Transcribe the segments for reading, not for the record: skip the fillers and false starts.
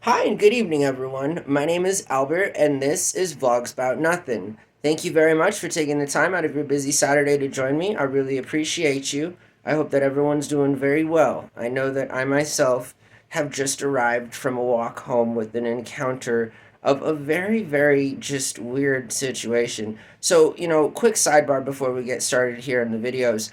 Hi and good evening, everyone. My name is Albert, and this is VlogsBoutNothin. Thank you very much for taking the time out of your busy Saturday to join me. I really appreciate you. I hope that everyone's doing very well. I know that I myself have just arrived from a walk home with an encounter of a very, very just weird situation. So, quick sidebar before we get started here in the videos.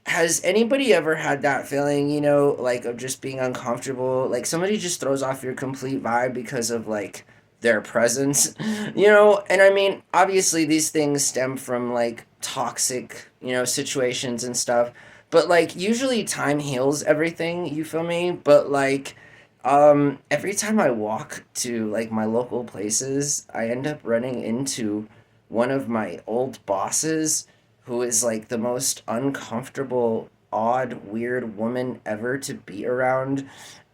Has anybody ever had that feeling, like of just being uncomfortable? Like somebody just throws off your complete vibe because of like their presence, And I mean, obviously these things stem from like toxic, situations and stuff. But like usually time heals everything, you feel me? But like every time I walk to like my local places, I end up running into one of my old bosses who is like the most uncomfortable, odd, weird woman ever to be around.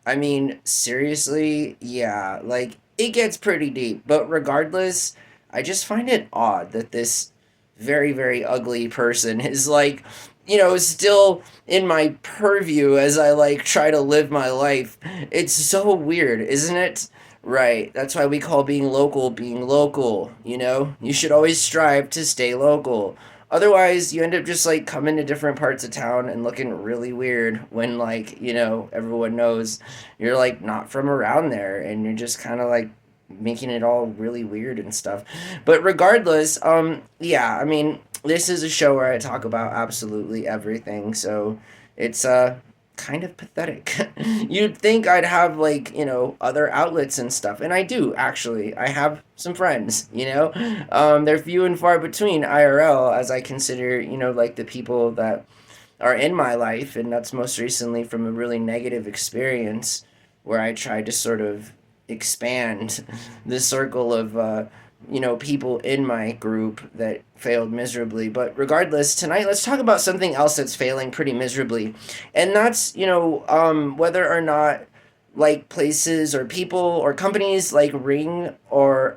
I mean, seriously, yeah, like it gets pretty deep, but regardless, I just find it odd that this very, very ugly person is like, still in my purview as I like try to live my life. It's so weird, isn't it? Right. That's why we call being local, You should always strive to stay local. Otherwise, you end up just like coming to different parts of town and looking really weird when like, everyone knows you're like not from around there and you're just kind of like making it all really weird and stuff. But regardless, yeah, I mean, this is a show where I talk about absolutely everything. So it's kind of pathetic. You'd think I'd have like, other outlets and stuff. And I do actually. I have some friends, They're few and far between IRL as I consider, like the people that are in my life, and that's most recently from a really negative experience where I tried to sort of expand the circle of people in my group that failed miserably. But regardless, tonight let's talk about something else that's failing pretty miserably, and that's whether or not like places or people or companies like Ring or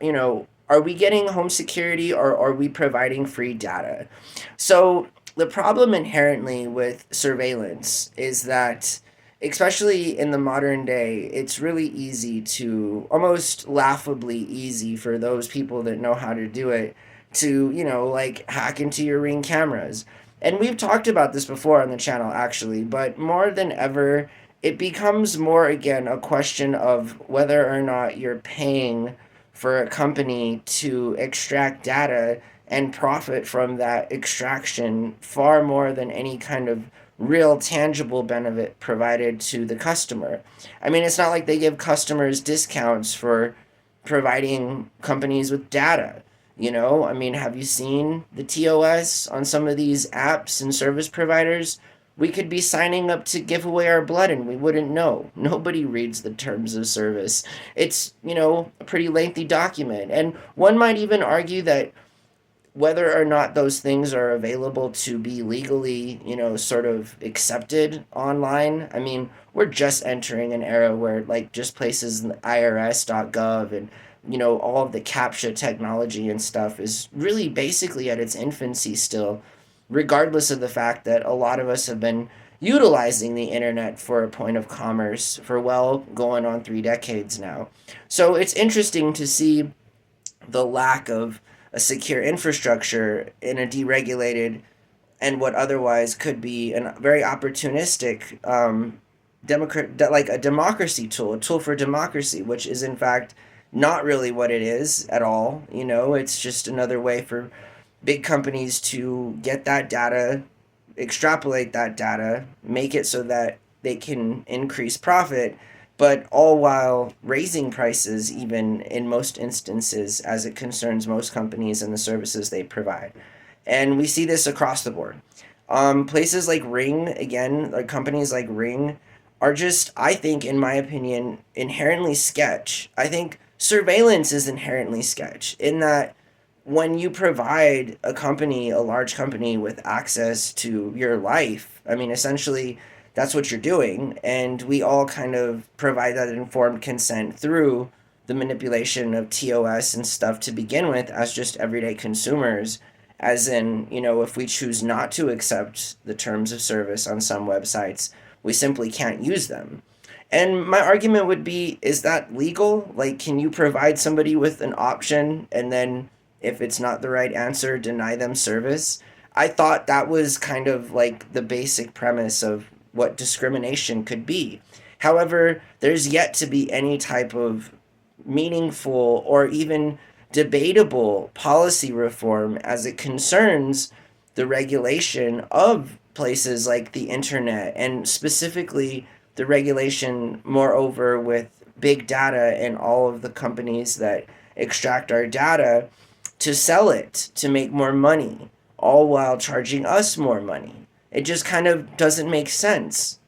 are we getting home security or are we providing free data? So the problem inherently with surveillance is that, especially in the modern day, it's really easy to, almost laughably easy for those people that know how to do it, to, like hack into your Ring cameras. And we've talked about this before on the channel, actually, but more than ever, it becomes more again a question of whether or not you're paying for a company to extract data and profit from that extraction far more than any kind of real tangible benefit provided to the customer. I mean, it's not like they give customers discounts for providing companies with data. I mean, have you seen the TOS on some of these apps and service providers? We could be signing up to give away our blood and we wouldn't know. Nobody reads the terms of service. It's, a pretty lengthy document. And one might even argue that whether or not those things are available to be legally, sort of accepted online. I mean, we're just entering an era where like just places in irs.gov and all of the captcha technology and stuff is really basically at its infancy still, regardless of the fact that a lot of us have been utilizing the internet for a point of commerce for well going on 3 decades now. So it's interesting to see the lack of a secure infrastructure in a deregulated and what otherwise could be a very opportunistic like a democracy tool, a tool for democracy, which is in fact not really what it is at all. It's just another way for big companies to get that data, extrapolate that data, make it so that they can increase profit, but all while raising prices, even in most instances, as it concerns most companies and the services they provide. And we see this across the board. Places like Ring, again, like companies like Ring, are just, I think, in my opinion, inherently sketch. I think surveillance is inherently sketch in that when you provide a company, a large company, with access to your life, I mean, essentially, that's what you're doing. And we all kind of provide that informed consent through the manipulation of TOS and stuff to begin with as just everyday consumers. As in, if we choose not to accept the terms of service on some websites, we simply can't use them. And my argument would be, is that legal? Like, can you provide somebody with an option and then, if it's not the right answer, deny them service? I thought that was kind of like the basic premise of what discrimination could be. However, there's yet to be any type of meaningful or even debatable policy reform as it concerns the regulation of places like the internet, and specifically the regulation, moreover, with big data and all of the companies that extract our data to sell it to make more money, all while charging us more money. It just kind of doesn't make sense.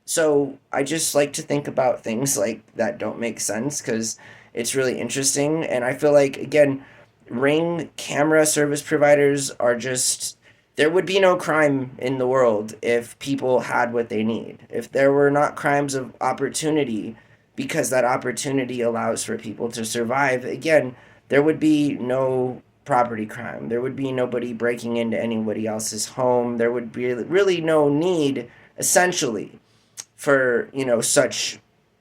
So I just like to think about things like that don't make sense because it's really interesting. And I feel like, again, Ring camera service providers are just, there would be no crime in the world if people had what they need. If there were not crimes of opportunity, because that opportunity allows for people to survive, again, there would be no property crime. There would be nobody breaking into anybody else's home. There would be really no need, essentially, for such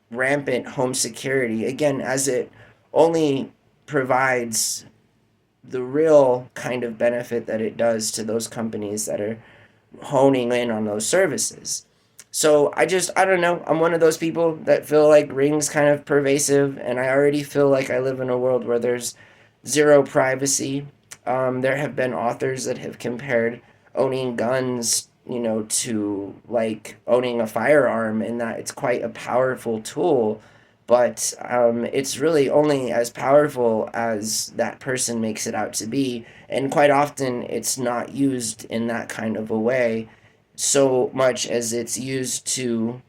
rampant home security, again, as it only provides the real kind of benefit that it does to those companies that are honing in on those services. So I don't know, I'm one of those people that feel like Ring's kind of pervasive, and I already feel like I live in a world where there's zero privacy. There have been authors that have compared owning guns, to like owning a firearm, and that it's quite a powerful tool, but it's really only as powerful as that person makes it out to be, and quite often it's not used in that kind of a way so much as it's used to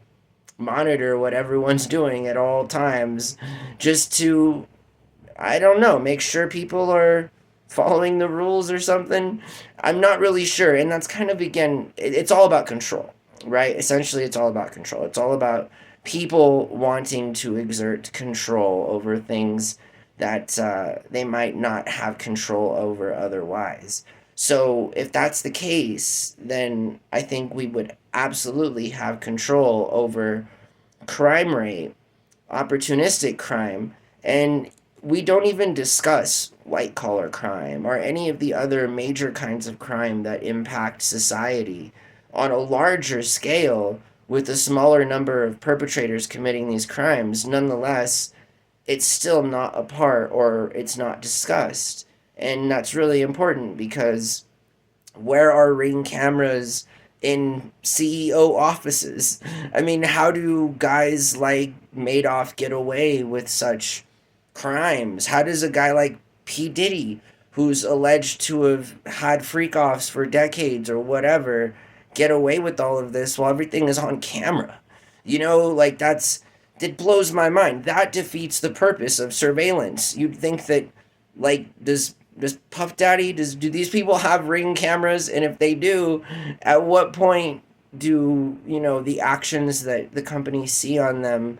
monitor what everyone's doing at all times, just to, I don't know, make sure people are following the rules or something. I'm not really sure. And that's kind of, again, it's all about control, right? Essentially, it's all about control. It's all about people wanting to exert control over things that they might not have control over otherwise. So, if that's the case, then I think we would absolutely have control over crime rate, opportunistic crime, and we don't even discuss white collar crime or any of the other major kinds of crime that impact society on a larger scale with a smaller number of perpetrators committing these crimes. Nonetheless, it's still not a part, or it's not discussed. And that's really important because where are Ring cameras in CEO offices? I mean, how do guys like Madoff get away with such crimes? How does a guy like P. Diddy, who's alleged to have had freak offs for decades or whatever, get away with all of this while everything is on camera? Like, it blows my mind. That defeats the purpose of surveillance. You'd think that, like, does Puff Daddy, do these people have Ring cameras? And if they do, at what point do the actions that the companies see on them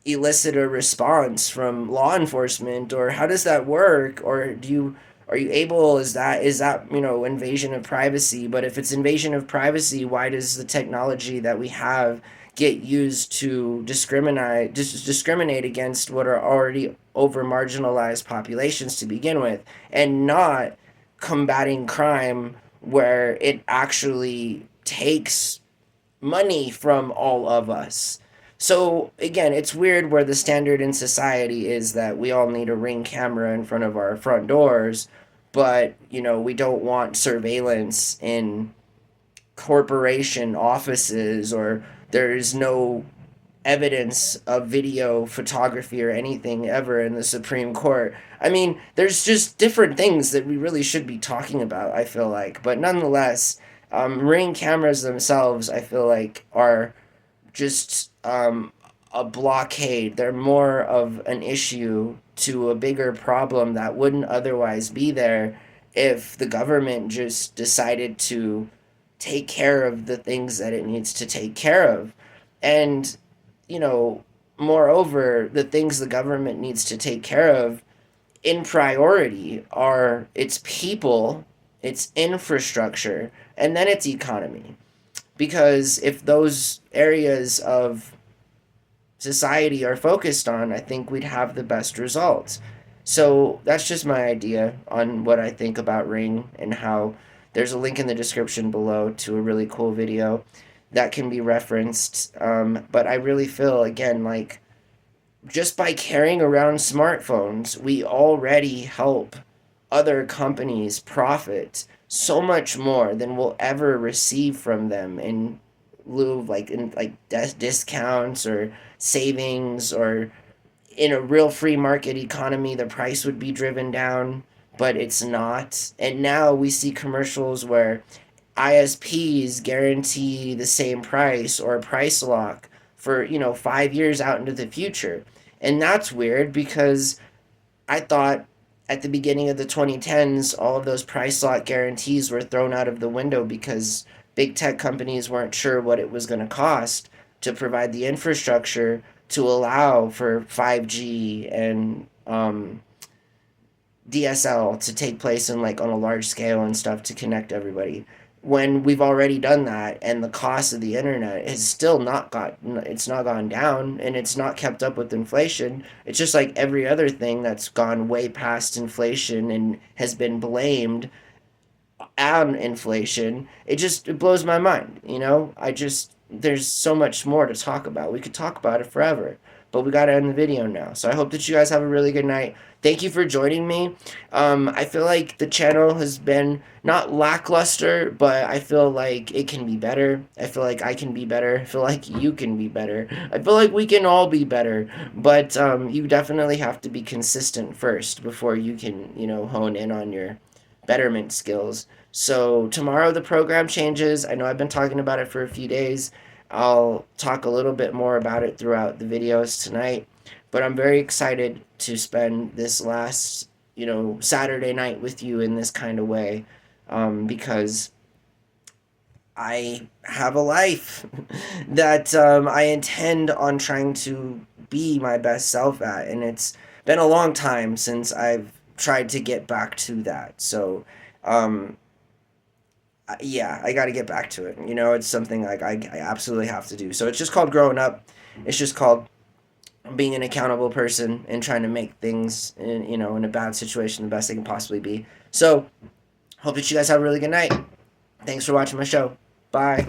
elicit a response from law enforcement, or how does that work? Or are you able, is that invasion of privacy? But if it's invasion of privacy, why does the technology that we have get used to discriminate against what are already over marginalized populations to begin with, and not combating crime where it actually takes money from all of us? So again, it's weird where the standard in society is that we all need a Ring camera in front of our front doors, but we don't want surveillance in corporation offices, or there's no evidence of video photography or anything ever in the Supreme Court. I mean, there's just different things that we really should be talking about, I feel like. But nonetheless, Ring cameras themselves, I feel like, are just a blockade. They're more of an issue to a bigger problem that wouldn't otherwise be there if the government just decided to take care of the things that it needs to take care of. And, you know, moreover, the things the government needs to take care of in priority are its people, its infrastructure, and then its economy. Because if those areas of society are focused on, I think we'd have the best results. So that's just my idea on what I think about Ring, and how there's a link in the description below to a really cool video that can be referenced. But I really feel, again, like just by carrying around smartphones, we already help other companies profit so much more than we'll ever receive from them in lieu of discounts or savings, or in a real free market economy the price would be driven down, but it's not. And now we see commercials where ISPs guarantee the same price or a price lock for, 5 years out into the future. And that's weird, because I thought at the beginning of the 2010s, all of those price lock guarantees were thrown out of the window because big tech companies weren't sure what it was going to cost to provide the infrastructure to allow for 5G and DSL to take place in, like, on a large scale and stuff to connect everybody. When we've already done that, and the cost of the internet has still it's not gone down, and it's not kept up with inflation. It's just like every other thing that's gone way past inflation and has been blamed on inflation. It blows my mind, I just there's so much more to talk about. We could talk about it forever, but we got to end the video now. So I hope that you guys have a really good night. Thank you for joining me. I feel like the channel has been not lackluster, but I feel like it can be better. I feel like I can be better. I feel like you can be better. I feel like we can all be better. But you definitely have to be consistent first before you can, hone in on your betterment skills. So tomorrow the program changes. I know I've been talking about it for a few days. I'll talk a little bit more about it throughout the videos tonight. But I'm very excited to spend this last, Saturday night with you in this kind of way, because I have a life that I intend on trying to be my best self at. And it's been a long time since I've tried to get back to that. So, yeah, I got to get back to it. It's something like I absolutely have to do. So it's just called growing up. It's just called being an accountable person and trying to make things in a bad situation the best they can possibly be. So hope that you guys have a really good night. Thanks for watching my show. Bye.